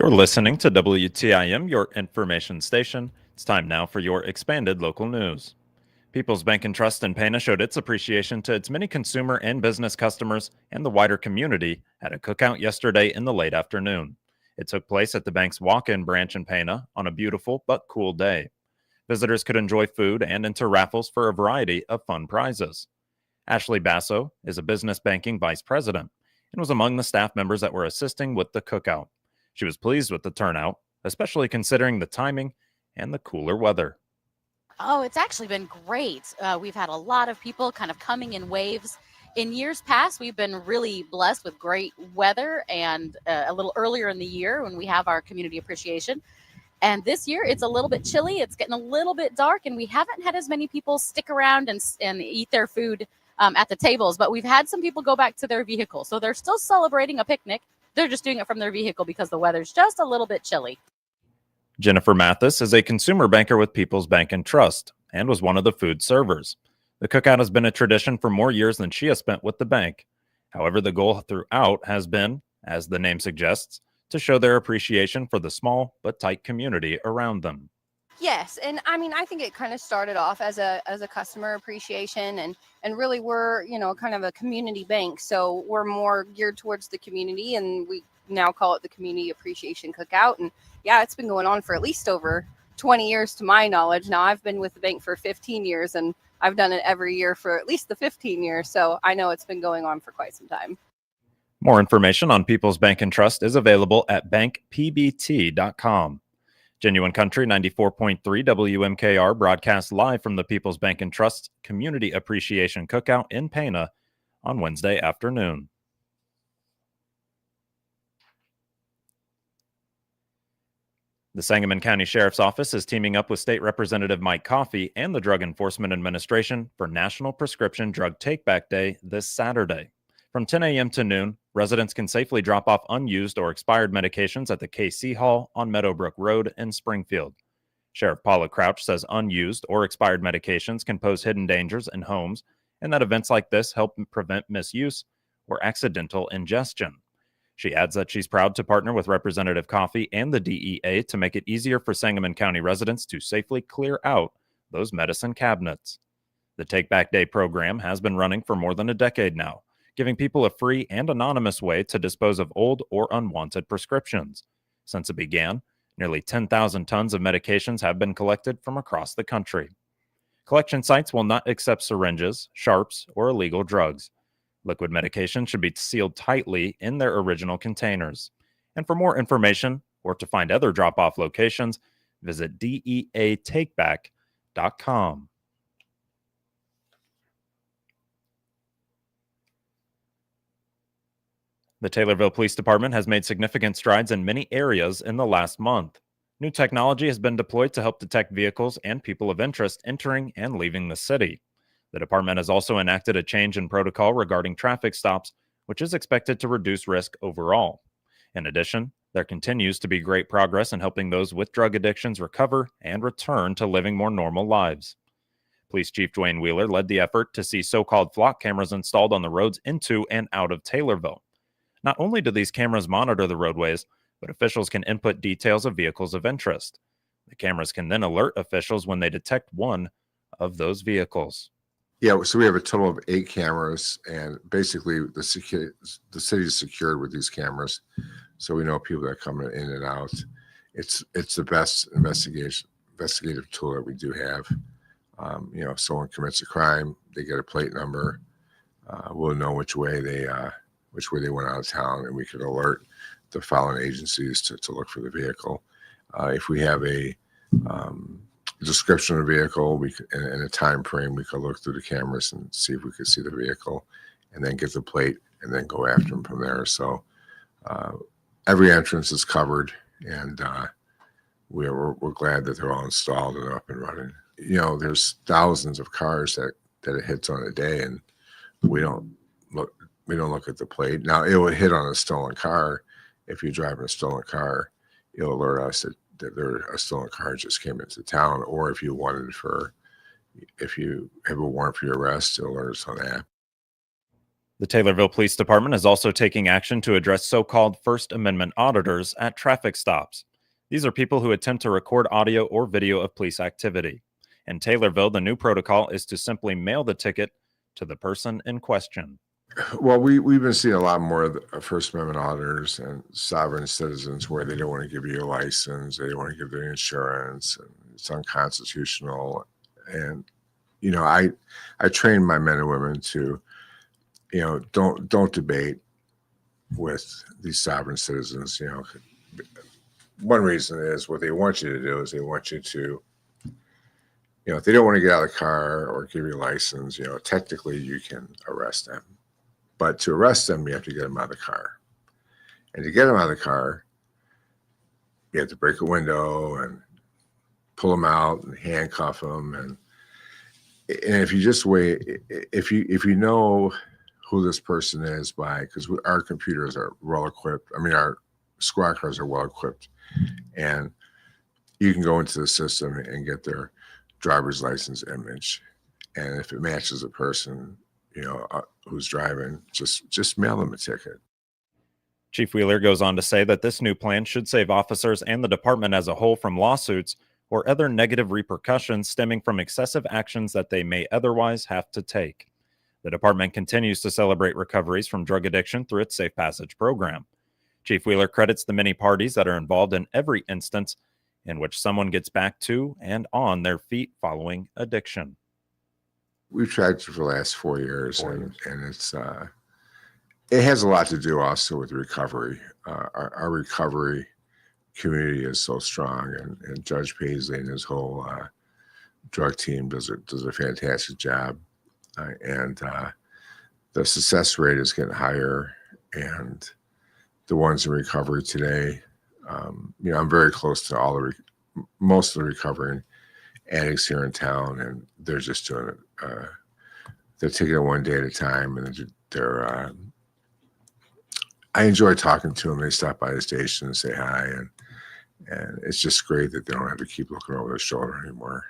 You're listening to WTIM, your information station. It's time now for your expanded local news. People's Bank and Trust in Pana showed its appreciation to its many consumer and business customers and the wider community at a cookout yesterday in the late afternoon. It took place at the bank's walk-in branch in Pana on a beautiful but cool day. Visitors could enjoy food and enter raffles for a variety of fun prizes. Ashley Basso is a business banking vice president and was among the staff members that were assisting with the cookout. She was pleased with the turnout, especially considering the timing and the cooler weather. Oh, it's actually been great. We've had a lot of people kind of coming in waves. In years past, we've been really blessed with great weather and a little earlier in the year when we have our community appreciation. And this year, it's a little bit chilly. It's getting a little bit dark, and we haven't had as many people stick around and eat their food at the tables. But we've had some people go back to their vehicle. So they're still celebrating a picnic. They're just doing it from their vehicle because the weather's just a little bit chilly. Jennifer Mathis is a consumer banker with People's Bank and Trust and was one of the food servers. The cookout has been a tradition for more years than she has spent with the bank. However, the goal throughout has been, as the name suggests, to show their appreciation for the small but tight community around them. Yes, and I mean, I think it kind of started off as a customer appreciation, and really we're kind of a community bank, so we're more geared towards the community, and we now call it the Community Appreciation Cookout. And yeah, it's been going on for at least over 20 years to my knowledge. Now I've been with the bank for 15 years, and I've done it every year for at least the 15 years, so I know it's been going on for quite some time. More information on People's Bank and Trust is available at bankpbt.com. Genuine Country 94.3 WMKR broadcasts live from the People's Bank and Trust Community Appreciation Cookout in Pana on Wednesday afternoon. The Sangamon County Sheriff's Office is teaming up with State Representative Mike Coffey and the Drug Enforcement Administration for National Prescription Drug Take-Back Day this Saturday. From 10 a.m. to noon, residents can safely drop off unused or expired medications at the KC Hall on Meadowbrook Road in Springfield. Sheriff Paula Crouch says unused or expired medications can pose hidden dangers in homes and that events like this help prevent misuse or accidental ingestion. She adds that she's proud to partner with Representative Coffey and the DEA to make it easier for Sangamon County residents to safely clear out those medicine cabinets. The Take Back Day program has been running for more than a decade now, giving people a free and anonymous way to dispose of old or unwanted prescriptions. Since it began, nearly 10,000 tons of medications have been collected from across the country. Collection sites will not accept syringes, sharps, or illegal drugs. Liquid medication should be sealed tightly in their original containers. And for more information or to find other drop-off locations, visit deatakeback.com. The Taylorville Police Department has made significant strides in many areas in the last month. New technology has been deployed to help detect vehicles and people of interest entering and leaving the city. The department has also enacted a change in protocol regarding traffic stops, which is expected to reduce risk overall. In addition, there continues to be great progress in helping those with drug addictions recover and return to living more normal lives. Police Chief Dwayne Wheeler led the effort to see so-called flock cameras installed on the roads into and out of Taylorville. Not only do these cameras monitor the roadways, but officials can input details of vehicles of interest. The cameras can then alert officials when they detect one of those vehicles. Yeah, so we have a total of 8 cameras, and basically the city is secured with these cameras, so we know people that are coming in and out. It's the best investigative tool that we do have. If someone commits a crime, they get a plate number. We'll know which way they went out of town, and we can alert the following agencies to look for the vehicle. If we have a description of the vehicle, we could, in a time frame, we could look through the cameras and see if we could see the vehicle, and then get the plate, and then go after them from there. So every entrance is covered, and we're glad that they're all installed and up and running. There's thousands of cars that it hits on a day, and we don't look at the plate. Now, it will hit on a stolen car. If you're driving a stolen car, it'll alert us that a stolen car just came into town, or if you have a warrant for your arrest, it'll alert us on that. The Taylorville Police Department is also taking action to address so-called First Amendment auditors at traffic stops. These are people who attempt to record audio or video of police activity. In Taylorville, the new protocol is to simply mail the ticket to the person in question. Well, we've been seeing a lot more of the First Amendment auditors and sovereign citizens where they don't want to give you a license, they don't want to give their insurance, and it's unconstitutional. And I train my men and women to, don't debate with these sovereign citizens. One reason is what they want you to do is they want you to, if they don't want to get out of the car or give you a license, technically you can arrest them. But to arrest them, you have to get them out of the car. And to get them out of the car, you have to break a window and pull them out and handcuff them. And if you just wait, if you know who this person is because our computers are well equipped. I mean, our squad cars are well equipped, and you can go into the system and get their driver's license image. And if it matches a person, who's driving, just mail them a ticket. Chief Wheeler goes on to say that this new plan should save officers and the department as a whole from lawsuits or other negative repercussions stemming from excessive actions that they may otherwise have to take. The department continues to celebrate recoveries from drug addiction through its Safe Passage program. Chief Wheeler credits the many parties that are involved in every instance in which someone gets back to and on their feet following addiction. We've tried for the last 4 years, and it's it has a lot to do also with recovery. Our recovery community is so strong, and Judge Paisley and his whole drug team does a fantastic job, and the success rate is getting higher. And the ones in recovery today, I'm very close to most of the recovering addicts here in town, and they're just doing it. They're taking it one day at a time, and they're. I enjoy talking to them. They stop by the station and say hi, and it's just great that they don't have to keep looking over their shoulder anymore.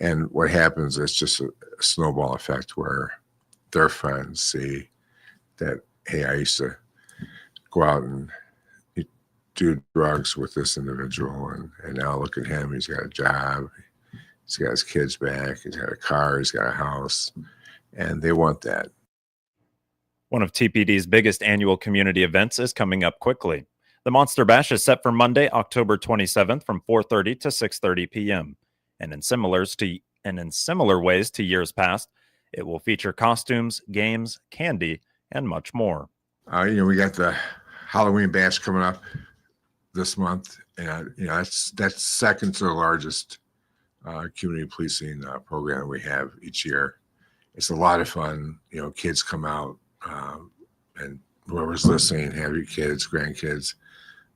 And what happens is just a snowball effect where their friends see that, hey, I used to go out and do drugs with this individual, and now look at him. He's got a job. He's got his kids back. He's got a car. He's got a house. And they want that. One of TPD's biggest annual community events is coming up quickly. The Monster Bash is set for Monday, October 27th from 4:30 to 6:30 p.m. And in similar ways to years past, it will feature costumes, games, candy, and much more. We got the Halloween Bash coming up this month, and that's second to the largest community policing program we have each year. It's a lot of fun. Kids come out, and whoever's listening, have your kids, grandkids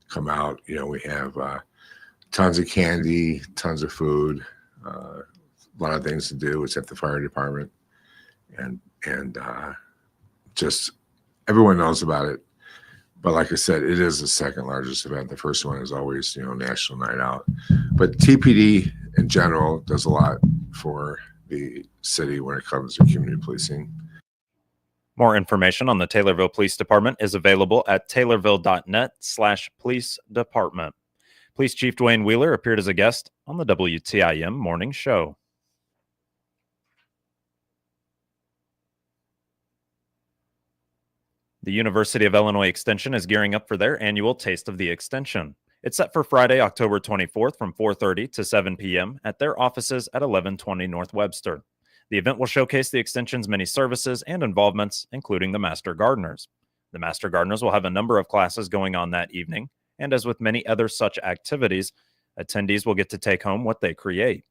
come out. We have tons of candy, tons of food, a lot of things to do. It's at the fire department, and just everyone knows about it. But like I said, it is the second largest event. The first one is always, National Night Out. But TPD in general does a lot for the city when it comes to community policing. More information on the Taylorville Police Department is available at taylorville.net/police department. Police Chief Dwayne Wheeler appeared as a guest on the WTIM Morning Show. The University of Illinois Extension is gearing up for their annual Taste of the Extension. It's set for Friday, October 24th from 4:30 to 7 p.m. at their offices at 1120 North Webster. The event will showcase the Extension's many services and involvements, including the Master Gardeners. The Master Gardeners will have a number of classes going on that evening, and as with many other such activities, attendees will get to take home what they create.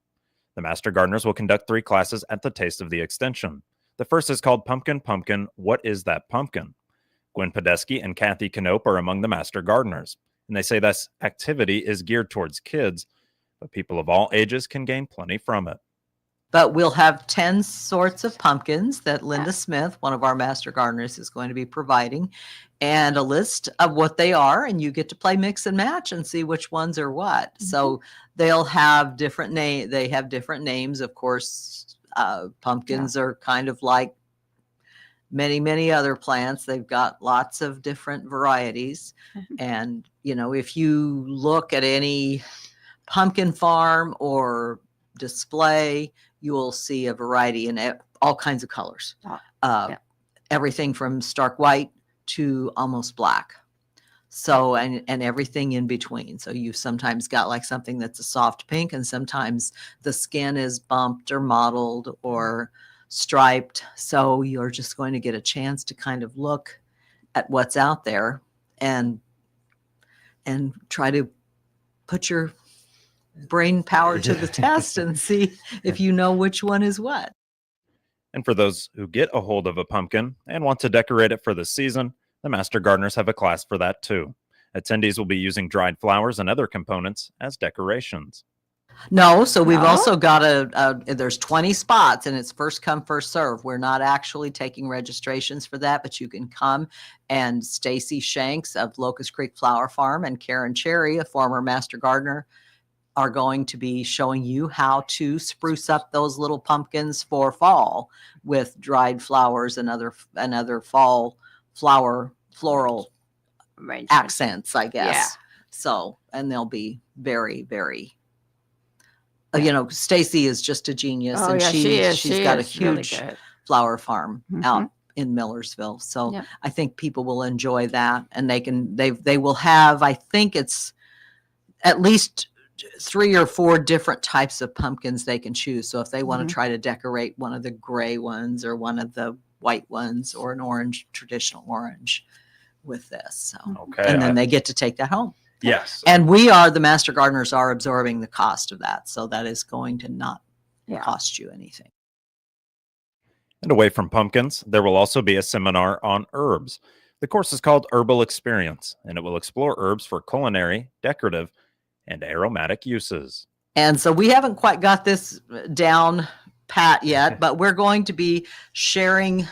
The Master Gardeners will conduct 3 classes at the Taste of the Extension. The first is called Pumpkin Pumpkin, What is That Pumpkin? Gwen Podesky and Kathy Knope are among the Master Gardeners, and they say this activity is geared towards kids, but people of all ages can gain plenty from it. But we'll have 10 sorts of pumpkins that Linda Smith, one of our Master Gardeners, is going to be providing, and a list of what they are, and you get to play mix and match and see which ones are what. Mm-hmm. So they'll have different they have different names. Of course, pumpkins are kind of like many, many other plants. They've got lots of different varieties. And, if you look at any pumpkin farm or display, you will see a variety in all kinds of colors. Everything from stark white to almost black. So, and everything in between. So you've sometimes got like something that's a soft pink, and sometimes the skin is bumped or mottled or striped. So you're just going to get a chance to kind of look at what's out there and try to put your brain power to the test and see if you know which one is what. And for those who get a hold of a pumpkin and want to decorate it for the season, the Master Gardeners have a class for that too. Attendees will be using dried flowers and other components as decorations. No, so we've also got there's 20 spots, and it's first come, first serve. We're not actually taking registrations for that, but you can come, and Stacy Shanks of Locust Creek Flower Farm and Karen Cherry, a former Master Gardener, are going to be showing you how to spruce up those little pumpkins for fall with dried flowers and other fall floral accents, I guess. Yeah. So, and they'll be very, very, Stacy is just a genius, and she's got a huge flower farm out in Millersville. So I think people will enjoy that, and they will have, I think it's at least 3 or 4 different types of pumpkins they can choose. So if they want to try to decorate one of the gray ones or one of the white ones or an orange, traditional orange with this. So, and then they get to take that home. Yes. And the Master Gardeners are absorbing the cost of that. So that is going to not cost you anything. And away from pumpkins, there will also be a seminar on herbs. The course is called Herbal Experience, and it will explore herbs for culinary, decorative, and aromatic uses. And so we haven't quite got this down pat yet, but we're going to be sharing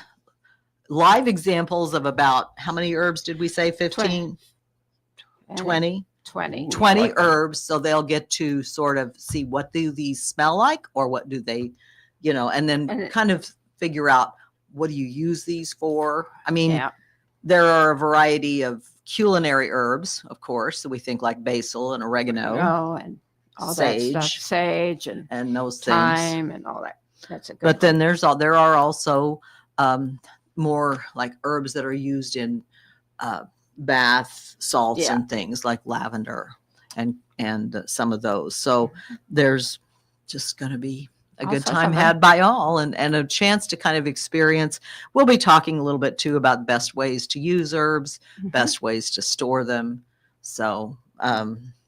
live examples of about, how many herbs did we say? 15? 20 herbs. So they'll get to sort of see, what do these smell like, or what do they, and then kind of figure out, what do you use these for? I mean, there are a variety of culinary herbs, of course. So we think like basil and oregano and all sage, that stuff, sage and those thyme things, and all that. That's a good. But then there are also more like herbs that are used in bath salts and things like lavender and some of those. So there's just going to be a good time had by all, and a chance to kind of experience. We'll be talking a little bit too about best ways to use herbs, best ways to store them. So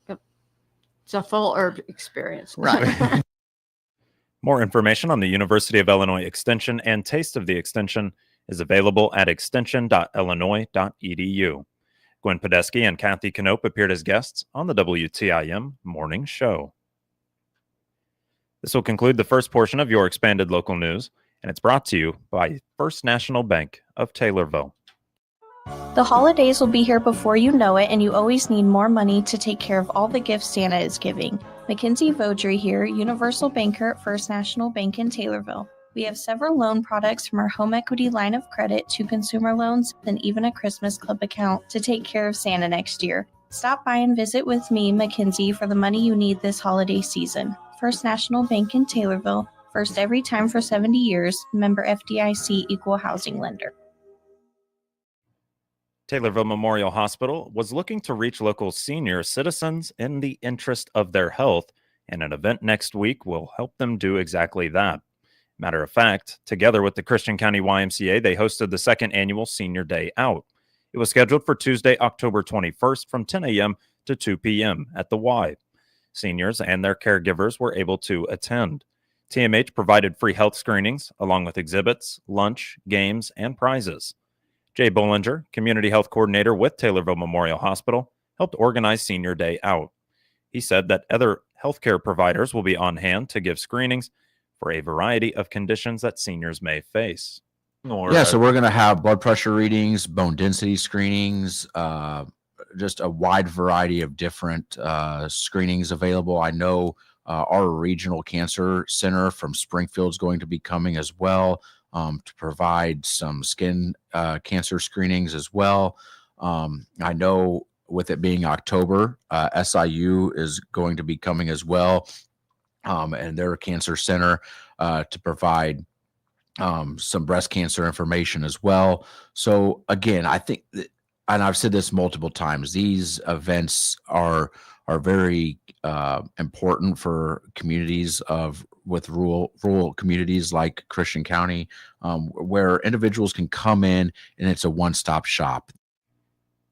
it's a full herb experience. Right. More information on the University of Illinois Extension and Taste of the Extension is available at extension.illinois.edu. Gwen Podesky and Kathy Knope appeared as guests on the WTIM Morning Show. This will conclude the first portion of your expanded local news, and it's brought to you by First National Bank of Taylorville. The holidays will be here before you know it, and you always need more money to take care of all the gifts Santa is giving. Mackenzie Vaudry here, Universal Banker at First National Bank in Taylorville. We have several loan products from our home equity line of credit to consumer loans and even a Christmas club account to take care of Santa next year. Stop by and visit with me, Mackenzie, for the money you need this holiday season. First National Bank in Taylorville, first every time for 70 years, member FDIC, equal housing lender. Taylorville Memorial Hospital was looking to reach local senior citizens in the interest of their health, and an event next week will help them do exactly that. Matter of fact, together with the Christian County YMCA, they hosted the second annual Senior Day Out. It was scheduled for Tuesday, October 21st from 10 a.m. to 2 p.m. at the Y. Seniors and their caregivers were able to attend. TMH provided free health screenings, along with exhibits, lunch, games, and prizes. Jay Bollinger, Community Health Coordinator with Taylorville Memorial Hospital, helped organize Senior Day Out. He said that other healthcare providers will be on hand to give screenings for a variety of conditions that seniors may face. So we're going to have blood pressure readings, bone density screenings, just a wide variety of different screenings available. I know our regional cancer center from Springfield is going to be coming as well. to provide some skin cancer screenings as well. I know with it being October, SIU is going to be coming as well, and their cancer center to provide some breast cancer information as well. So again, I think, and I've said this multiple times, these events are very important for communities with rural communities like Christian County, where individuals can come in and it's a one-stop shop.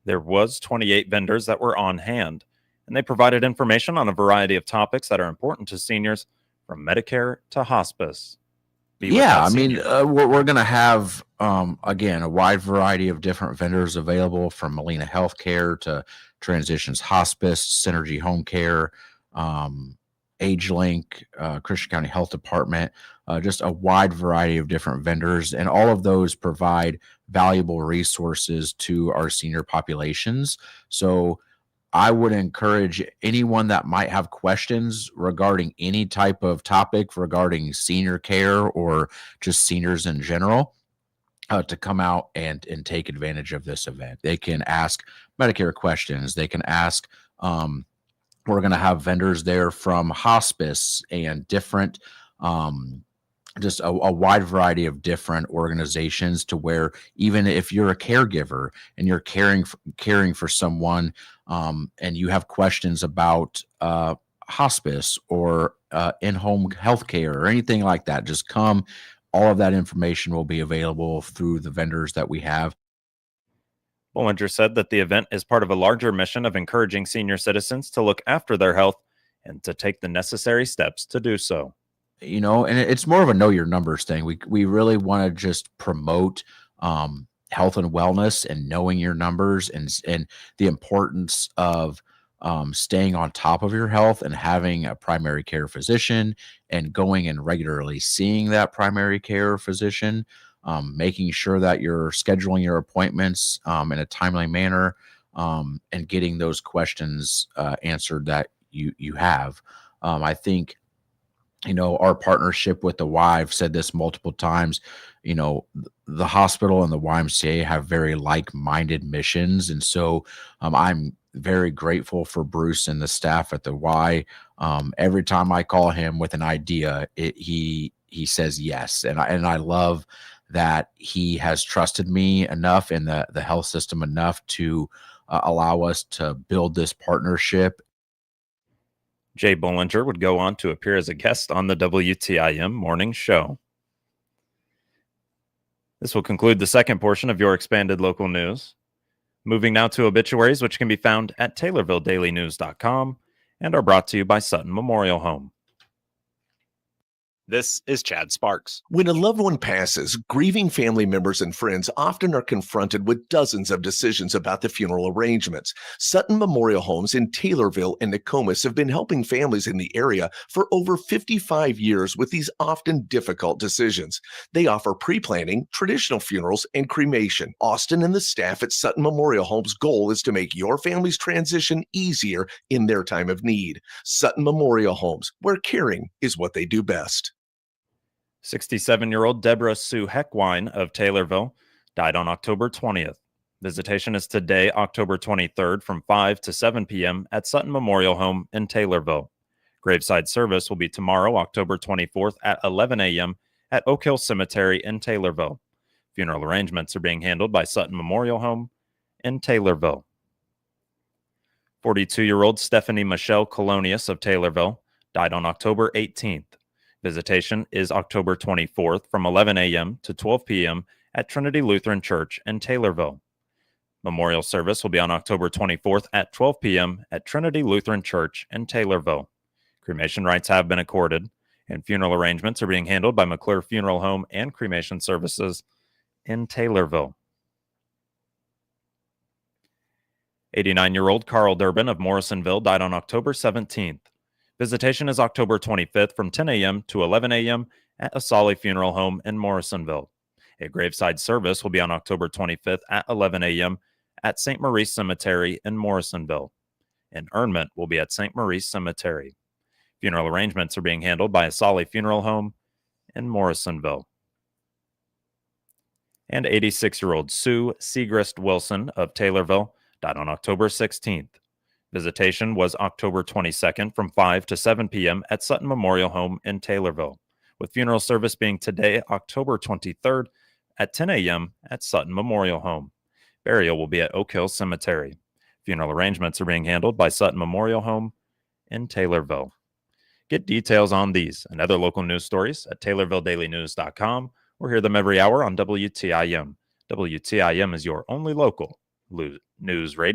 There was 28 vendors that were on hand, and they provided information on a variety of topics that are important to seniors, from Medicare to hospice. Yeah, I mean, we're going to have, again, a wide variety of different vendors available, from Molina Healthcare to Transitions Hospice, Synergy Home Care, AgeLink, Christian County Health Department, just a wide variety of different vendors. And all of those provide valuable resources to our senior populations. So I would encourage anyone that might have questions regarding any type of topic regarding senior care or just seniors in general to come out and take advantage of this event. They can ask Medicare questions. They can ask, we're going to have vendors there from hospice and different, just a wide variety of different organizations, to where even if you're a caregiver and you're caring for someone, and you have questions about hospice or in-home healthcare or anything like that, just come. All of that information will be available through the vendors that we have. Bollinger said that the event is part of a larger mission of encouraging senior citizens to look after their health and to take the necessary steps to do so. You know, and it's more of a know your numbers thing. We really want to just promote health and wellness and knowing your numbers, and the importance of staying on top of your health and having a primary care physician and going and regularly seeing that primary care physician, making sure that you're scheduling your appointments in a timely manner, and getting those questions answered that you have. I think, you know, our partnership with the Y, I've said this multiple times, you know, the hospital and the YMCA have very like-minded missions. And so I'm very grateful for Bruce and the staff at the Y. Every time I call him with an idea, he says yes. And I love that he has trusted me enough and the health system enough to allow us to build this partnership. Jay Bollinger would go on to appear as a guest on the WTIM morning show. This will conclude the second portion of your expanded local news. Moving now to obituaries, which can be found at TaylorvilleDailyNews.com and are brought to you by Sutton Memorial Home. This is Chad Sparks. When a loved one passes, grieving family members and friends often are confronted with dozens of decisions about the funeral arrangements. Sutton Memorial Homes in Taylorville and Nokomis have been helping families in the area for over 55 years with these often difficult decisions. They offer pre-planning, traditional funerals, and cremation. Austin and the staff at Sutton Memorial Homes' goal is to make your family's transition easier in their time of need. Sutton Memorial Homes, where caring is what they do best. 67-year-old Deborah Sue Heckwine of Taylorville died on October 20th. Visitation is today, October 23rd, from 5 to 7 p.m. at Sutton Memorial Home in Taylorville. Graveside service will be tomorrow, October 24th at 11 a.m. at Oak Hill Cemetery in Taylorville. Funeral arrangements are being handled by Sutton Memorial Home in Taylorville. 42-year-old Stephanie Michelle Colonius of Taylorville died on October 18th. Visitation is October 24th from 11 a.m. to 12 p.m. at Trinity Lutheran Church in Taylorville. Memorial service will be on October 24th at 12 p.m. at Trinity Lutheran Church in Taylorville. Cremation rights have been accorded, and funeral arrangements are being handled by McClure Funeral Home and Cremation Services in Taylorville. 89-year-old Carl Durbin of Morrisonville died on October 17th. Visitation is October 25th from 10 a.m. to 11 a.m. at Asali Funeral Home in Morrisonville. A graveside service will be on October 25th at 11 a.m. at St. Maurice Cemetery in Morrisonville. Interment will be at St. Maurice Cemetery. Funeral arrangements are being handled by Asali Funeral Home in Morrisonville. And 86-year-old Sue Segrist Wilson of Taylorville died on October 16th. Visitation was October 22nd from 5 to 7 p.m. at Sutton Memorial Home in Taylorville, with funeral service being today, October 23rd at 10 a.m. at Sutton Memorial Home. Burial will be at Oak Hill Cemetery. Funeral arrangements are being handled by Sutton Memorial Home in Taylorville. Get details on these and other local news stories at TaylorvilleDailyNews.com or hear them every hour on WTIM. WTIM is your only local news radio.